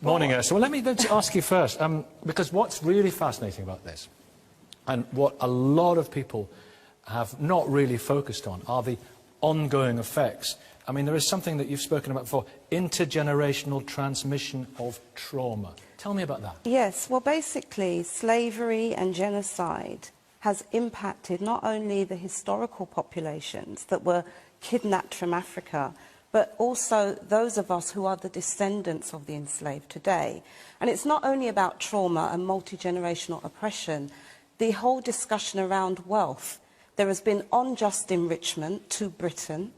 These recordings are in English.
Morning, Ursula. Well, let me then ask you first, because what's really fascinating about this, and what a lot of people have not really focused on, are the ongoing effects. I mean, there is something that you've spoken about before, intergenerational transmission of trauma. Tell me about that. Yes, well, basically, slavery and genocide has impacted not only the historical populations that were kidnapped from Africa, but also those of us who are the descendants of the enslaved today. And it's not only about trauma and multi-generational oppression. The whole discussion around wealth, there has been unjust enrichment to Britain,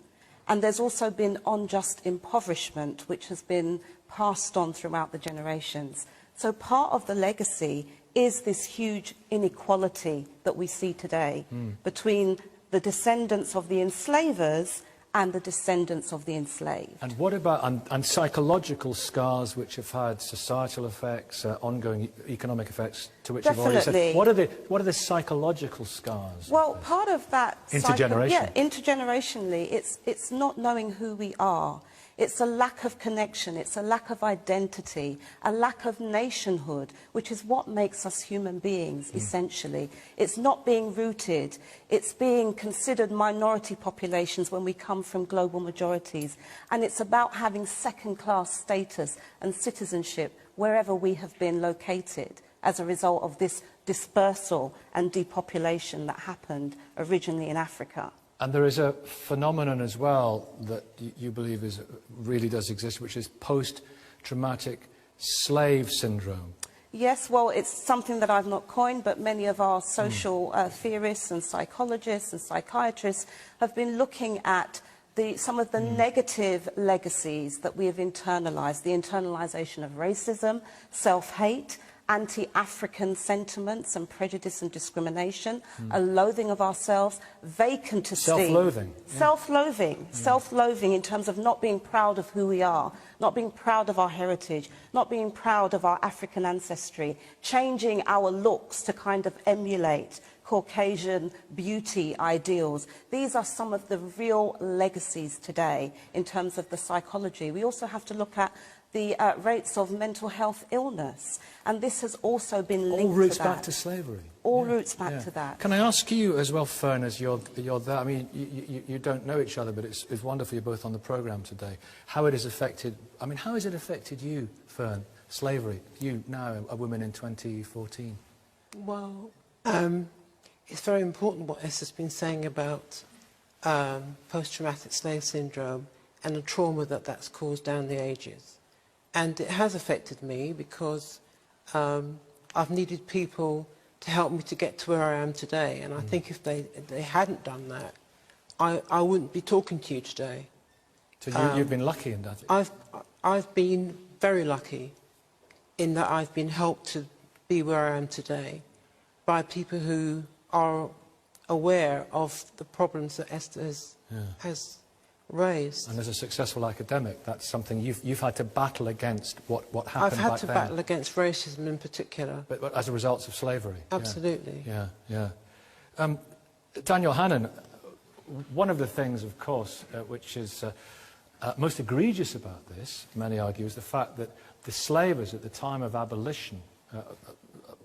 and there's also been unjust impoverishment, which has been passed on throughout the generations. So part of the legacy is this huge inequality that we see today between the descendants of the enslavers and the descendants of the enslaved. And what about and psychological scars which have had societal effects, ongoing economic effects, to which you've already said? What are the psychological scars? Well, part of that intergeneration. Intergenerationally, it's not knowing who we are. It's a lack of connection, it's a lack of identity, a lack of nationhood, which is what makes us human beings, essentially. It's not being rooted, it's being considered minority populations when we come from global majorities. And it's about having second-class status and citizenship wherever we have been located as a result of this dispersal and depopulation that happened originally in Africa. And there is a phenomenon as well that you believe really does exist, which is post-traumatic slave syndrome. Yes, well, it's something that I've not coined, but many of our social theorists and psychologists and psychiatrists have been looking at some of the negative legacies that we have internalized, the internalization of racism, self-hate, anti-African sentiments and prejudice and discrimination, a loathing of ourselves, vacant esteem. Self-loathing. Self-loathing. Self-loathing in terms of not being proud of who we are, not being proud of our heritage, not being proud of our African ancestry, changing our looks to kind of emulate Caucasian beauty ideals. These are some of the real legacies today in terms of the psychology. We also have to look at the rates of mental health illness, and this has also been linked to that. All roots back to slavery. All roots back to that. Can I ask you as well, Fern, as you're there, I mean, you don't know each other, but it's wonderful you're both on the programme today, how it has affected, I mean, how has it affected you, Fern, slavery, you now, a woman in 2014? Well, it's very important what Esther's been saying about post-traumatic slave syndrome and the trauma that's caused down the ages. And it has affected me because I've needed people to help me to get to where I am today. And I think if they hadn't done that, I wouldn't be talking to you today. So you've been lucky in that? I've been very lucky in that I've been helped to be where I am today by people who are aware of the problems that Esther has raised. And as a successful academic, that's something you've had to battle against what happened back then. I've had to battle against racism in particular. But as a result of slavery. Absolutely. Yeah. Daniel Hannan, one of the things, of course, which is most egregious about this, many argue, is the fact that the slavers at the time of abolition, in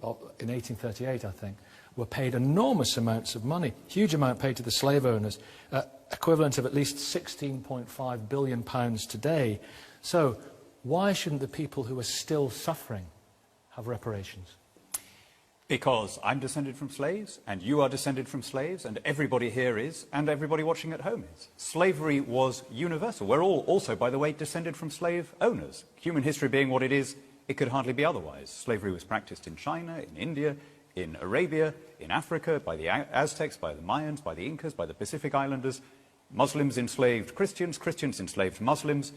1838, I think, were paid enormous amounts of money, huge amount paid to the slave owners, equivalent of at least £16.5 billion today. So why shouldn't the people who are still suffering have reparations? Because I'm descended from slaves, and you are descended from slaves, and everybody here is, and everybody watching at home is. Slavery was universal. We're all also, by the way, descended from slave owners. Human history being what it is, it could hardly be otherwise. Slavery was practiced in China, in India, in Arabia, in Africa, by the Aztecs, by the Mayans, by the Incas, by the Pacific Islanders. Muslims enslaved Christians, Christians enslaved Muslims.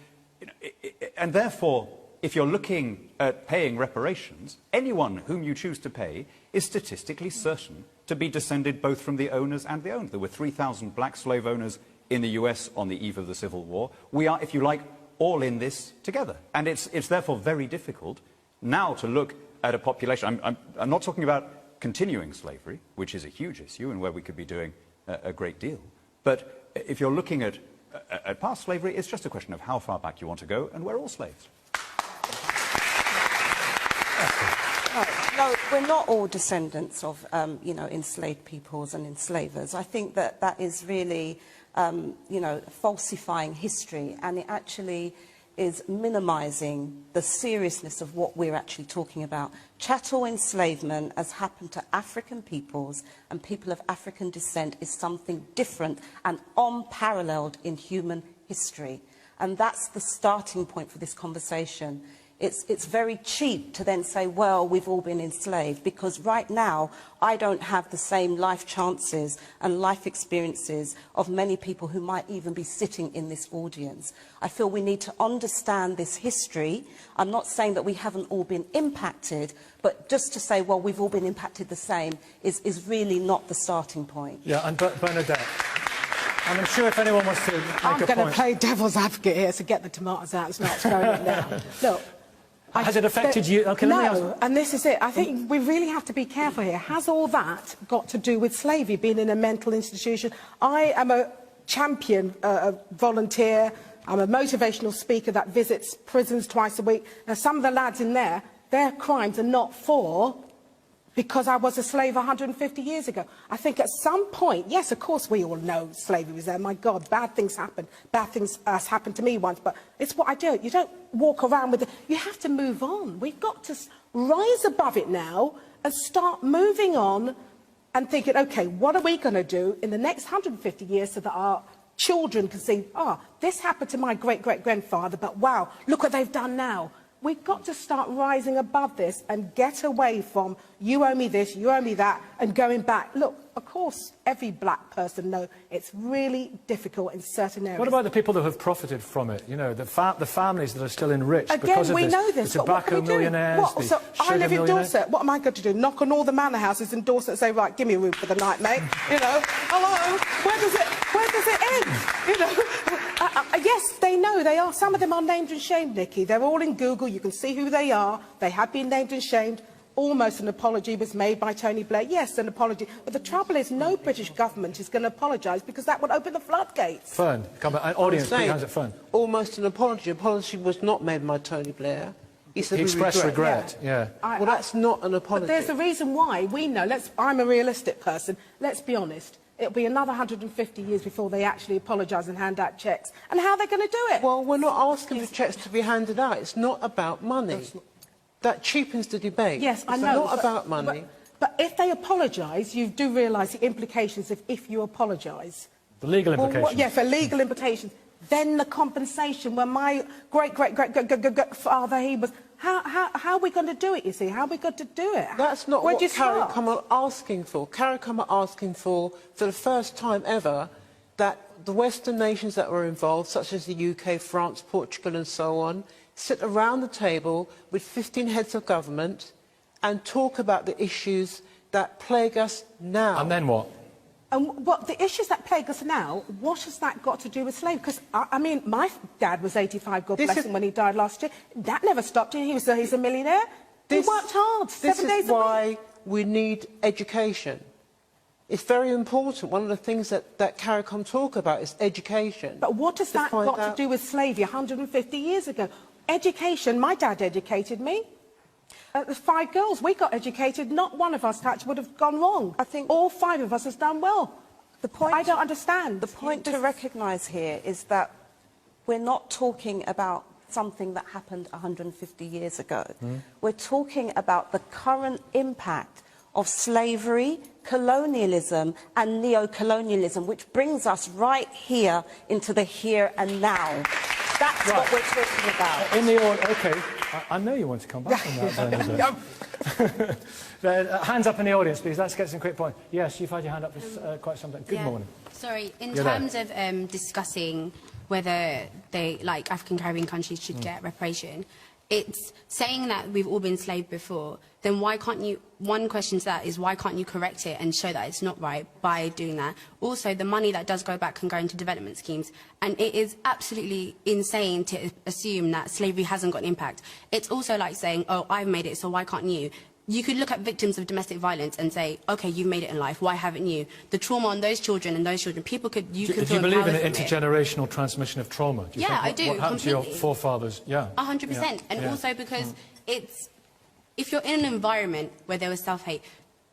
And therefore, if you're looking at paying reparations, anyone whom you choose to pay is statistically certain to be descended both from the owners and the owned. There were 3,000 black slave owners in the US on the eve of the Civil War. We are, if you like, all in this together. And it's therefore very difficult now to look at a population. I'm not talking about continuing slavery, which is a huge issue and where we could be doing a great deal. But if you're looking at past slavery, it's just a question of how far back you want to go, and we're all slaves. No, we're not all descendants of, you know, enslaved peoples and enslavers. I think that that is really, you know, falsifying history, and it actually is minimising the seriousness of what we're actually talking about. Chattel enslavement, as happened to African peoples and people of African descent, is something different and unparalleled in human history. And that's the starting point for this conversation. It's very cheap to then say, well, we've all been enslaved, because right now I don't have the same life chances and life experiences of many people who might even be sitting in this audience. I feel we need to understand this history. I'm not saying that we haven't all been impacted, but just to say, well, we've all been impacted the same is really not the starting point. Yeah, and Bernadette, and I'm sure if anyone wants to make a point... I'm going to play devil's advocate here, so get the tomatoes out and start throwing it now. Look, has it affected you? Okay, no, and this is it. I think we really have to be careful here. Has all that got to do with slavery, being in a mental institution? I am a champion, a volunteer. I'm a motivational speaker that visits prisons twice a week. Now, some of the lads in there, their crimes are not for because I was a slave 150 years ago. I think at some point, yes, of course we all know slavery was there. My God, bad things happen. Bad things happened to me once, but it's what I do. You don't walk around with it. You have to move on. We've got to rise above it now and start moving on and thinking, OK, what are we going to do in the next 150 years so that our children can see, this happened to my great-great-grandfather, but wow, look what they've done now. We've got to start rising above this and get away from you owe me this, you owe me that, and going back. Look, of course, every black person knows it's really difficult in certain areas. What about the people that have profited from it? You know, the families that are still enriched because of we this. know this. The tobacco millionaires, the so I live in Dorset. What am I going to do? Knock on all the manor houses in Dorset and say, right, give me a room for the night, mate. You know, hello, where does it end? You know. Yes, they know they are. Some of them are named and shamed, Nikki. They're all in Google. You can see who they are. They have been named and shamed. Almost an apology was made by Tony Blair. Yes, an apology. But the trouble is no British government is going to apologise because that would open the floodgates. Fern, come on. Audience, put your hands up, Fern. Almost an apology. Apology was not made by Tony Blair. He said he expressed regret. Yeah. Well, that's not an apology. But there's a reason why. We know. I'm a realistic person. Let's be honest. It'll be another 150 years before they actually apologise and hand out cheques. And how are they going to do it? Well, we're not asking for cheques to be handed out. It's not about money. That cheapens the debate. Yes, I know. It's not about money. But if they apologise, you do realise the implications of if you apologise. The legal implications. Yeah, for legal implications. Then the compensation, when my great-great-great-father, he was... How are we going to do it, you see? How are we going to do it? That's not what CARICOM are asking for. CARICOM are asking for the first time ever, that the Western nations that were involved, such as the UK, France, Portugal and so on, sit around the table with 15 heads of government and talk about the issues that plague us now. And then what? And what the issues that plague us now, what has that got to do with slavery? Because, I mean, my dad was 85, God bless him, when he died last year. That never stopped him. He's a millionaire. He worked hard, 7 days a week. This is why we need education. It's very important. One of the things that CARICOM talk about is education. But what has that got to do with slavery 150 years ago? Education, my dad educated me. The 5 girls, we got educated. Not one of us touch would have gone wrong. I think all 5 of us has done well. The point I don't understand. The point to recognise here is that we're not talking about something that happened 150 years ago. We're talking about the current impact of slavery, colonialism and neo-colonialism, which brings us right here into the here and now. That's what we're talking about. In the order, OK. I know you want to come back on that. Hands up in the audience, please. Let's get some quick points. Yes, you've had your hand up for quite some time. Good morning. Sorry, in terms of discussing whether they, like African Caribbean countries, should get reparation, it's saying that we've all been enslaved before, then why can't you, one question to that is why can't you correct it and show that it's not right by doing that? Also, the money that does go back can go into development schemes, and it is absolutely insane to assume that slavery hasn't got an impact. It's also like saying, oh, I've made it, so why can't you? You could look at victims of domestic violence and say, OK, you've made it in life, why haven't you? The trauma on those children and those children, people could... Do you believe in an intergenerational transmission of trauma? Yeah, I do, what happened to your forefathers? Yeah. 100%. And also because it's if you're in an environment where there was self-hate,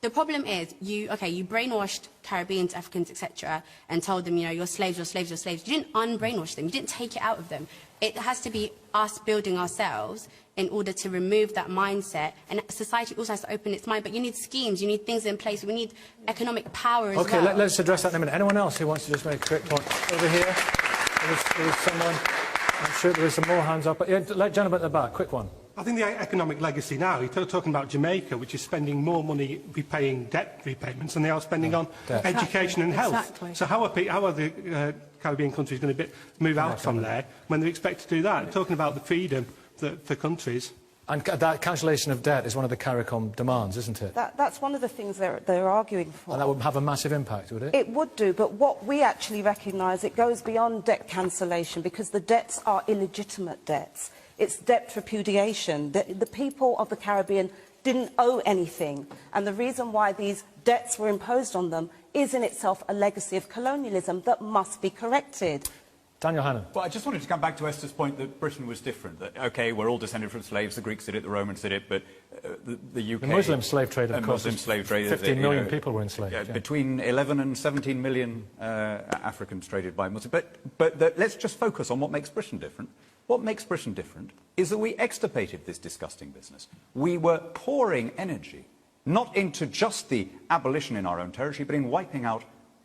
the problem is you brainwashed Caribbeans, Africans, etc., and told them, you know, you're slaves, you're slaves, you're slaves. You didn't unbrainwash them. You didn't take it out of them. It has to be us building ourselves in order to remove that mindset. And society also has to open its mind. But you need schemes, you need things in place. We need economic power as well. Okay, let's address that in a minute. Anyone else who wants to just make a quick point? Over here, there was someone. I'm sure there were some more hands up. But yeah, gentleman at the back, quick one. I think the economic legacy now, you're talking about Jamaica, which is spending more money repaying debt repayments than they are spending on education and health. Exactly. So how are the Caribbean countries going to move out from there when they expect to do that? Talking about the freedom for countries. And that cancellation of debt is one of the CARICOM demands, isn't it? That's one of the things they're arguing for. And that would have a massive impact, would it? It would do, but what we actually recognise, it goes beyond debt cancellation because the debts are illegitimate debts. It's debt repudiation. The people of the Caribbean didn't owe anything, and the reason why these debts were imposed on them is in itself a legacy of colonialism that must be corrected. Daniel Hannan. Well, I just wanted to come back to Esther's point that Britain was different. That, OK, we're all descended from slaves, the Greeks did it, the Romans did it, but the UK... The Muslim slave trade, of course, Muslim slave trade, 15 million people were enslaved. Yeah. Between 11 and 17 million Africans traded by Muslims. But let's just focus on what makes Britain different. What makes Britain different is that we extirpated this disgusting business. We were pouring energy, not into just the abolition in our own territory, but in wiping out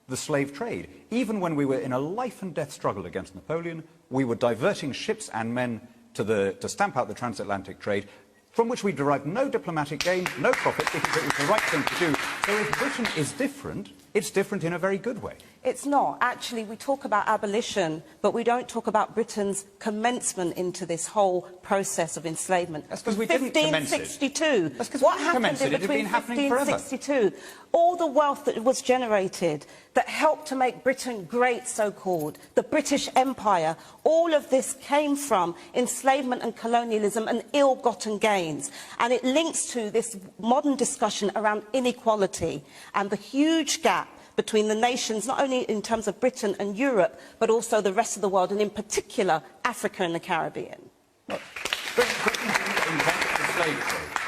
the slave trade. Even when we were in a life-and-death struggle against Napoleon, we were diverting ships and men to stamp out the transatlantic trade, from which we derived no diplomatic gain, no profit, because it was the right thing to do. So if Britain is different, it's different in a very good way. It's not. Actually, we talk about abolition, but we don't talk about Britain's commencement into this whole process of enslavement. That's because we didn't commence it. 1562. That's because what we didn't happened commence it. in It had been between happening forever. 1562? All the wealth that was generated, that helped to make Britain great, so-called, the British Empire, all of this came from enslavement and colonialism and ill-gotten gains. And it links to this modern discussion around inequality and the huge gap between the nations, not only in terms of Britain and Europe, but also the rest of the world, and in particular, Africa and the Caribbean.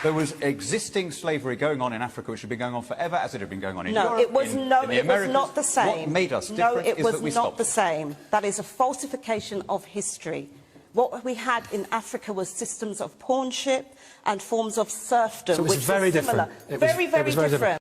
There was existing slavery going on in Africa, which had been going on forever, as it had been going on in No, Europe, it was in the it was not the same. What made us no, different it is was that we not stopped the it. same. That is a falsification of history. What we had in Africa was systems of pawnship and forms of serfdom, So it was which very was similar. different. It was Very very different. different.